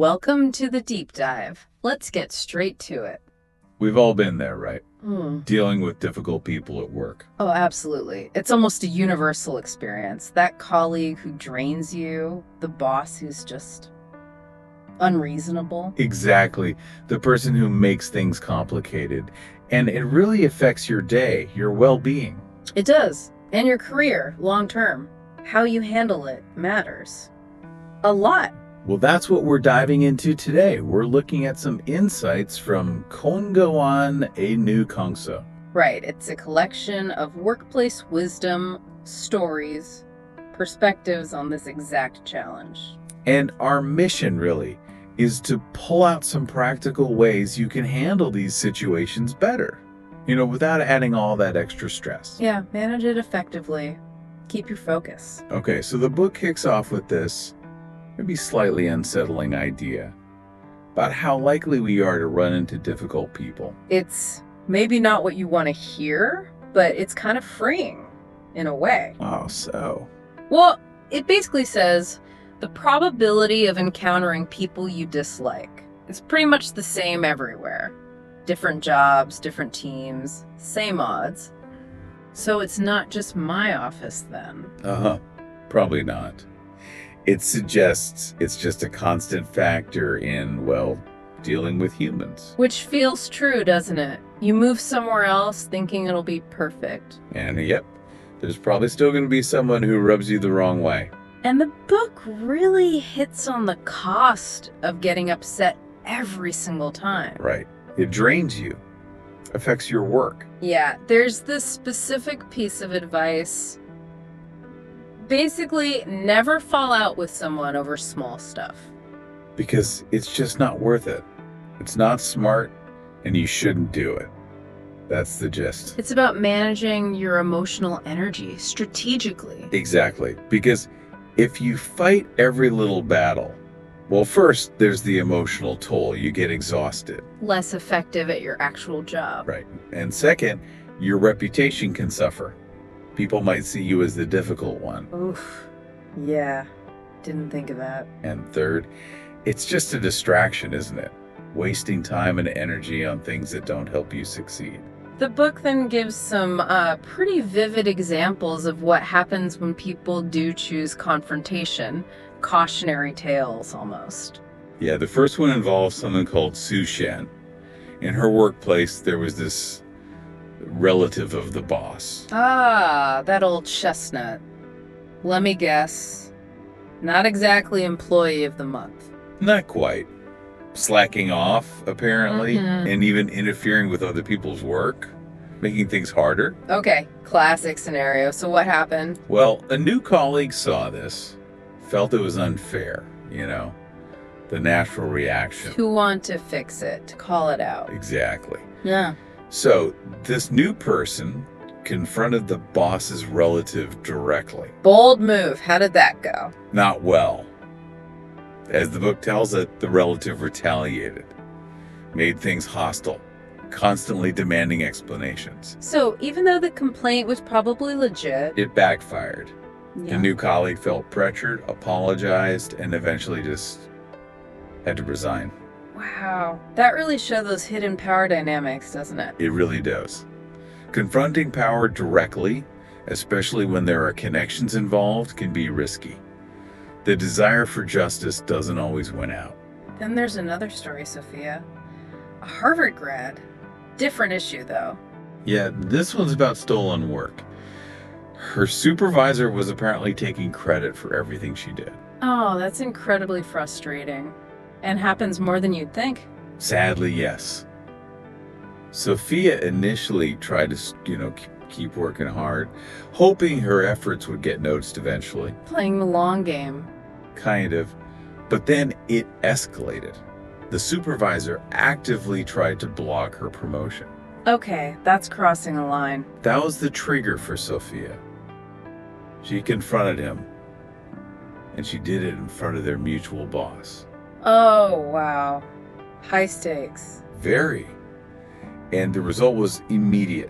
Welcome to the deep dive. Let's get straight to it. We've all been there, right? Hmm. Dealing with difficult people at work. Oh, absolutely. It's almost a universal experience. That colleague who drains you, the boss who's just unreasonable. Exactly. The person who makes things complicated. And it really affects your day, your well-being. It does. And your career, long term. How you handle it matters. A lot. Well, that's what we're diving into today. We're looking at some insights from Kongoan A New Kongso. Right. It's a collection of workplace wisdom, stories, perspectives on this exact challenge. And our mission, really, is to pull out some practical ways you can handle these situations better, without adding all that extra stress. Yeah, manage it effectively. Keep your focus. Okay, so the book kicks off with this maybe slightly unsettling idea about how likely we are to run into difficult people. It's maybe not what you want to hear, but it's kind of freeing in a way. Oh, so? Well, it basically says the probability of encountering people you dislike is pretty much the same everywhere. Different jobs, different teams, same odds. So it's not just my office then. Probably not. It suggests it's just a constant factor in, dealing with humans. Which feels true, doesn't it? You move somewhere else thinking it'll be perfect. And yep, there's probably still going to be someone who rubs you the wrong way. And the book really hits on the cost of getting upset every single time. Right. It drains you, affects your work. Yeah, there's this specific piece of advice. Basically, never fall out with someone over small stuff. Because it's just not worth it. It's not smart, and you shouldn't do it. That's the gist. It's about managing your emotional energy strategically. Exactly. Because if you fight every little battle, first, there's the emotional toll. You get exhausted. Less effective at your actual job. Right. And second, your reputation can suffer. People might see you as the difficult one. Oof. Yeah. Didn't think of that. And third, it's just a distraction, isn't it? Wasting time and energy on things that don't help you succeed. The book then gives some pretty vivid examples of what happens when people do choose confrontation. Cautionary tales, almost. Yeah, the first one involves someone called Su Shen. In her workplace, there was this relative of the boss. Ah, that old chestnut. Let me guess. Not exactly employee of the month. Not quite. Slacking off, apparently, and even interfering with other people's work, making things harder. Okay, classic scenario. So what happened? Well, a new colleague saw this, felt it was unfair, the natural reaction. To want to fix it, to call it out. Exactly. Yeah. So this new person confronted the boss's relative directly. Bold move. How did that go? Not well. As the book tells it, the relative retaliated, made things hostile, constantly demanding explanations. So even though the complaint was probably legit, it backfired. yeah. The new colleague felt pressured, apologized, and eventually just had to resign. Wow. That really shows those hidden power dynamics, doesn't it? It really does. Confronting power directly, especially when there are connections involved, can be risky. The desire for justice doesn't always win out. Then there's another story, Sophia. A Harvard grad. Different issue, though. Yeah, this one's about stolen work. Her supervisor was apparently taking credit for everything she did. Oh, that's incredibly frustrating. And happens more than you'd think. Sadly, yes. Sophia initially tried to, keep working hard, hoping her efforts would get noticed eventually. Playing the long game. Kind of. But then it escalated. The supervisor actively tried to block her promotion. Okay, that's crossing a line. That was the trigger for Sophia. She confronted him, and she did it in front of their mutual boss. Oh, wow. High stakes. Very. And the result was immediate.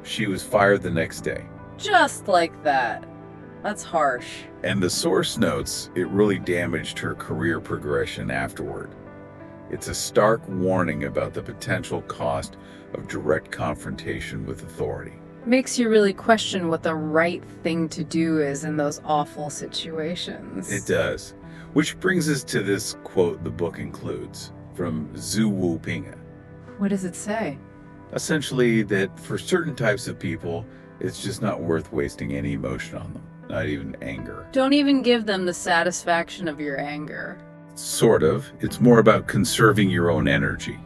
She was fired the next day. Just like that. That's harsh. And the source notes it really damaged her career progression afterward. It's a stark warning about the potential cost of direct confrontation with authority. Makes you really question what the right thing to do is in those awful situations. It does. Which brings us to this quote the book includes from Zhu Wu Ping. What does it say? Essentially, that for certain types of people, it's just not worth wasting any emotion on them, not even anger. Don't even give them the satisfaction of your anger. Sort of. It's more about conserving your own energy.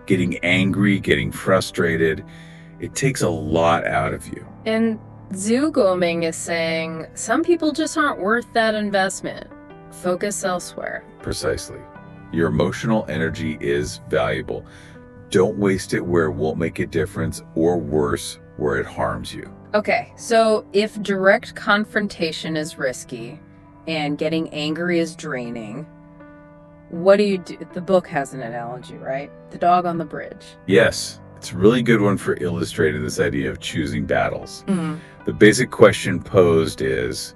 Getting angry, getting frustrated, it takes a lot out of you. And Zhu Goming is saying some people just aren't worth that investment. Focus elsewhere. Precisely. Your emotional energy is valuable. Don't waste it where it won't make a difference, or worse, where it harms you. Okay, so if direct confrontation is risky and getting angry is draining, what do you do? The book has an analogy, right? The dog on the bridge. Yes, it's a really good one for illustrating this idea of choosing battles. The basic question posed is,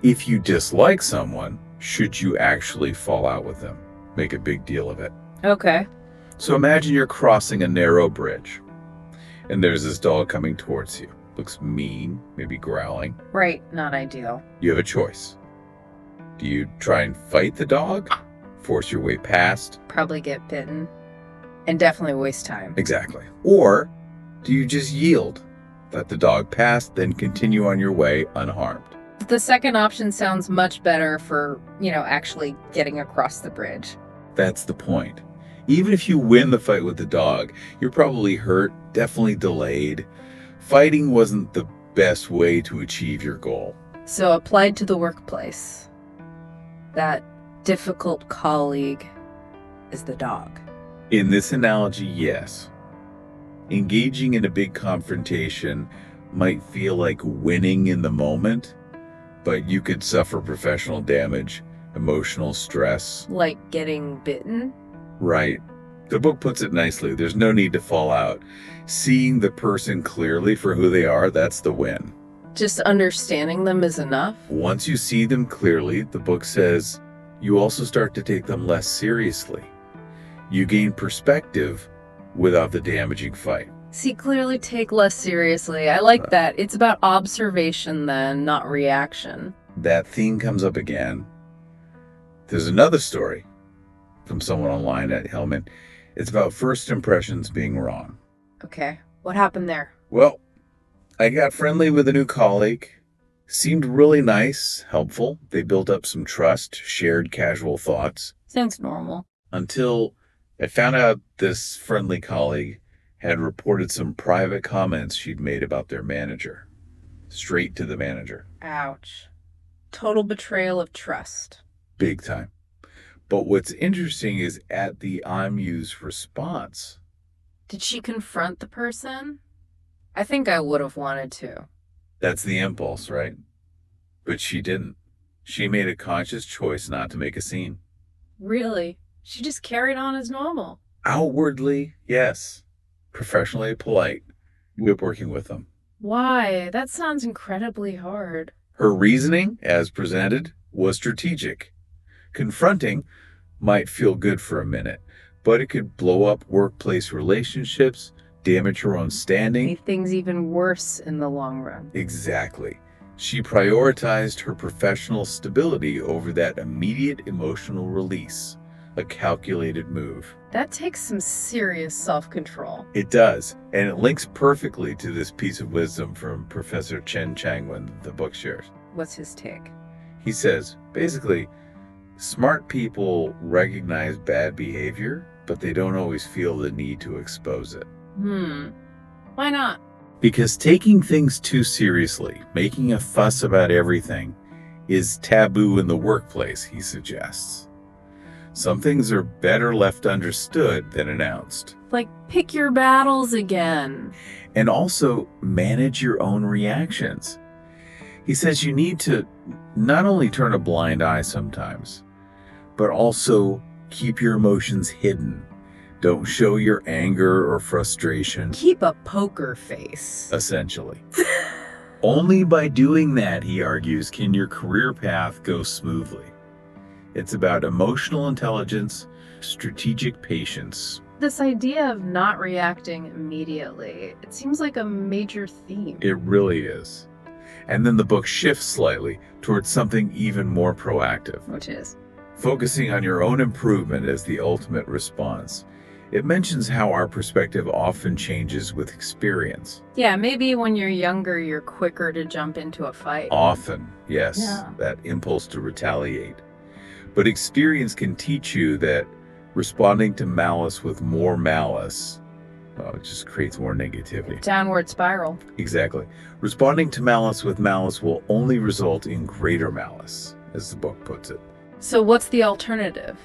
if you dislike someone, should you actually fall out with them? Make a big deal of it. Okay. So imagine you're crossing a narrow bridge, and there's this dog coming towards you. Looks mean, maybe growling. Right, not ideal. You have a choice. Do you try and fight the dog? Force your way past? Probably get bitten. And definitely waste time. Exactly. Or do you just yield? Let the dog pass, then continue on your way unharmed. The second option sounds much better for, actually getting across the bridge. That's the point. Even if you win the fight with the dog, you're probably hurt, definitely delayed. Fighting wasn't the best way to achieve your goal. So applied to the workplace, that difficult colleague is the dog. In this analogy, yes. Engaging in a big confrontation might feel like winning in the moment, but you could suffer professional damage, emotional stress. Like getting bitten? Right. The book puts it nicely. There's no need to fall out. Seeing the person clearly for who they are, that's the win. Just understanding them is enough? Once you see them clearly, the book says, you also start to take them less seriously. You gain perspective without the damaging fight. See clearly, take less seriously. I like that. It's about observation then, not reaction. That theme comes up again. There's another story from someone online at Hellman. It's about first impressions being wrong. Okay, what happened there? Well, I got friendly with a new colleague. Seemed really nice, helpful. They built up some trust, shared casual thoughts. Sounds normal. Until I found out this friendly colleague had reported some private comments she'd made about their manager. Straight to the manager. Ouch. Total betrayal of trust. Big time. But what's interesting is at the IMU's response. Did she confront the person? I think I would have wanted to. That's the impulse, right? But she didn't. She made a conscious choice not to make a scene. Really? She just carried on as normal. Outwardly, yes. Professionally polite. With working with them. Why? That sounds incredibly hard. Her reasoning, as presented, was strategic. Confronting might feel good for a minute, but it could blow up workplace relationships, damage her own standing. Make things even worse in the long run. Exactly. She prioritized her professional stability over that immediate emotional release, a calculated move. That takes some serious self-control. It does, and it links perfectly to this piece of wisdom from Professor Chen Changwen the book shares. What's his take? He says, basically, smart people recognize bad behavior, but they don't always feel the need to expose it. Why not? Because taking things too seriously, making a fuss about everything, is taboo in the workplace, he suggests. Some things are better left understood than announced. Like, pick your battles again. And also manage your own reactions. He says you need to not only turn a blind eye sometimes, but also keep your emotions hidden. Don't show your anger or frustration. Keep a poker face. Essentially. Only by doing that, he argues, can your career path go smoothly. It's about emotional intelligence, strategic patience. This idea of not reacting immediately, it seems like a major theme. It really is. And then the book shifts slightly towards something even more proactive. Which is? Focusing on your own improvement as the ultimate response. It mentions how our perspective often changes with experience. Yeah, maybe when you're younger, you're quicker to jump into a fight. Often, yes, Yeah. that impulse to retaliate. But experience can teach you that responding to malice with more malice, well, it just creates more negativity. Downward spiral. Exactly. Responding to malice with malice will only result in greater malice, as the book puts it. So what's the alternative?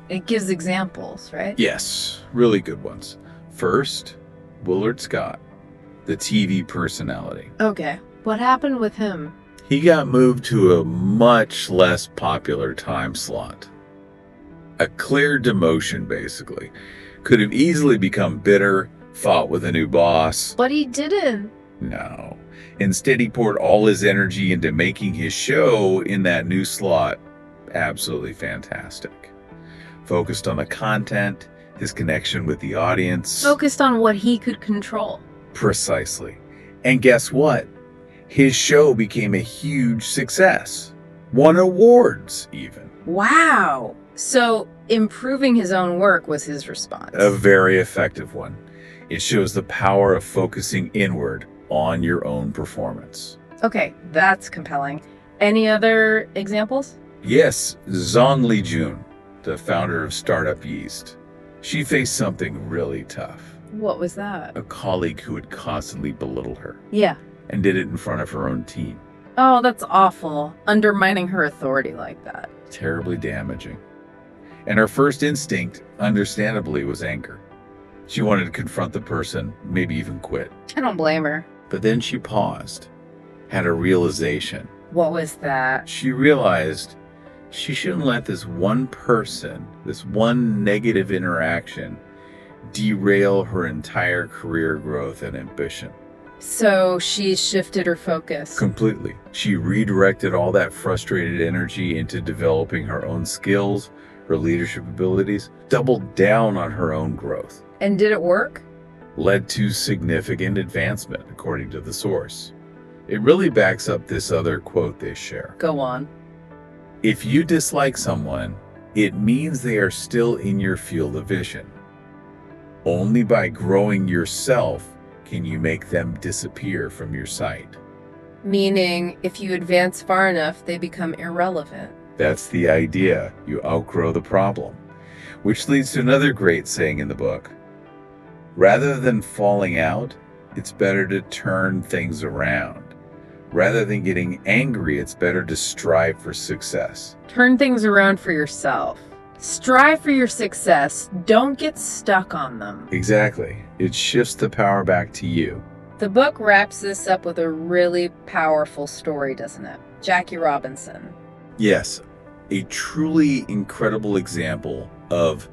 It gives examples, right? Yes, really good ones. First, Willard Scott, the TV personality. Okay. What happened with him? He got moved to a much less popular time slot. A clear demotion, basically. Could have easily become bitter, fought with a new boss. But he didn't. No. Instead, he poured all his energy into making his show in that new slot absolutely fantastic. Focused on the content, his connection with the audience. Focused on what he could control. Precisely. And guess what? His show became a huge success. Won awards, even. Wow. So improving his own work was his response. A very effective one. It shows the power of focusing inward on your own performance. Okay, that's compelling. Any other examples? Yes, Zhang Lijun, the founder of Startup Yeast. She faced something really tough. What was that? A colleague who would constantly belittle her, Yeah. and did it in front of her own team. Oh, that's awful. Undermining her authority like that. Terribly damaging. And her first instinct, understandably, was anger. She wanted to confront the person, maybe even quit. I don't blame her. But then she paused, had a realization. What was that? She realized she shouldn't let this one person, this one negative interaction, derail her entire career growth and ambition. So she shifted her focus. Completely. She redirected all that frustrated energy into developing her own skills, her leadership abilities, doubled down on her own growth. And did it work? Led to significant advancement, according to the source. It really backs up this other quote they share. Go on. If you dislike someone, it means they are still in your field of vision. Only by growing yourself can you make them disappear from your sight. Meaning, if you advance far enough, they become irrelevant. That's the idea. You outgrow the problem. Which leads to another great saying in the book. Rather than falling out, it's better to turn things around. Rather than getting angry, it's better to strive for success. Turn things around for yourself. Strive for your success. Don't get stuck on them. Exactly. It shifts the power back to you. The book wraps this up with a really powerful story, doesn't it? Jackie Robinson. Yes, a truly incredible example of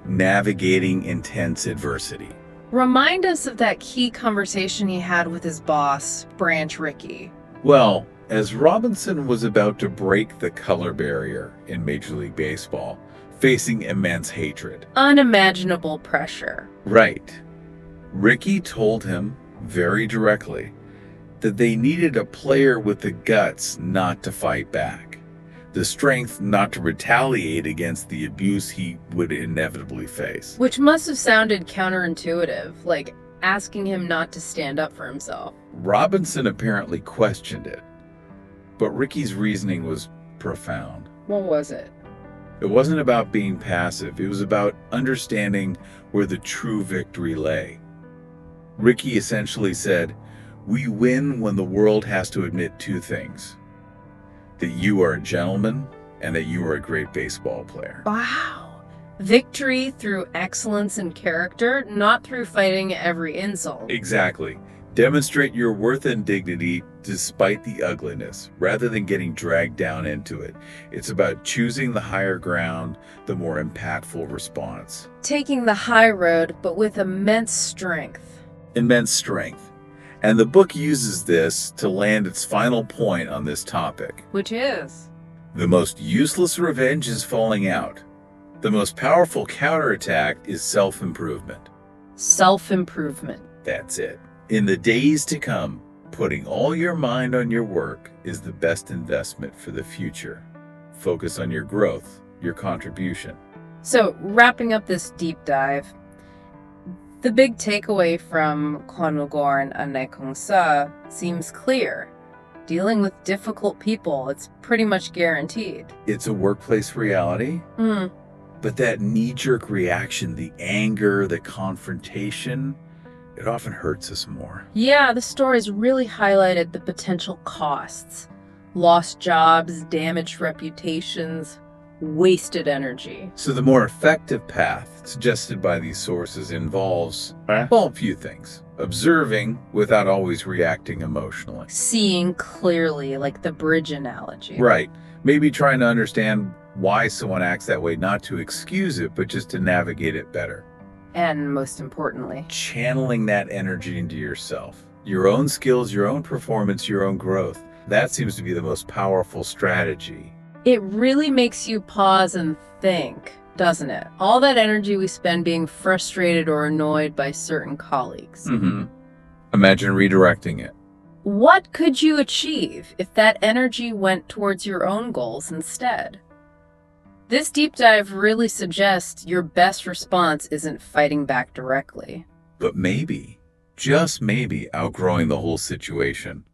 navigating intense adversity. Remind us of that key conversation he had with his boss, Branch Rickey. Well, as Robinson was about to break the color barrier in Major League Baseball, facing immense hatred. Unimaginable pressure. Right. Rickey told him very directly that they needed a player with the guts not to fight back, the strength not to retaliate against the abuse he would inevitably face. Which must have sounded counterintuitive, like asking him not to stand up for himself. Robinson apparently questioned it, but Rickey's reasoning was profound. What was it? It wasn't about being passive, it was about understanding where the true victory lay. Rickey essentially said, "We win when the world has to admit two things: that you are a gentleman and that you are a great baseball player." Wow. Victory through excellence and character, not through fighting every insult. Exactly. Demonstrate your worth and dignity despite the ugliness, rather than getting dragged down into it. It's about choosing the higher ground, the more impactful response. Taking the high road, but with immense strength. Immense strength. And the book uses this to land its final point on this topic. Which is? The most useless revenge is falling out. The most powerful counterattack is self-improvement. Self-improvement. That's it. In the days to come, putting all your mind on your work is the best investment for the future. Focus on your growth, your contribution. So, wrapping up this deep dive, the big takeaway from Kwanwoo and Naekong-sa seems clear. Dealing with difficult people, it's pretty much guaranteed. It's a workplace reality, but that knee-jerk reaction, the anger, the confrontation, it often hurts us more. Yeah, the stories really highlighted the potential costs. Lost jobs, damaged reputations, wasted energy. So the more effective path suggested by these sources involves, well, a few things. Observing without always reacting emotionally. Seeing clearly, like the bridge analogy. Right. Maybe trying to understand why someone acts that way, not to excuse it, but just to navigate it better. And most importantly, channeling that energy into yourself. Your own skills, your own performance, your own growth. That seems to be the most powerful strategy. It really makes you pause and think, doesn't it? All that energy we spend being frustrated or annoyed by certain colleagues. Imagine redirecting it. What could you achieve if that energy went towards your own goals instead? This deep dive really suggests your best response isn't fighting back directly. But maybe, just maybe, outgrowing the whole situation.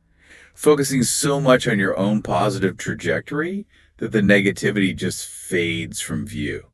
Focusing so much on your own positive trajectory that the negativity just fades from view.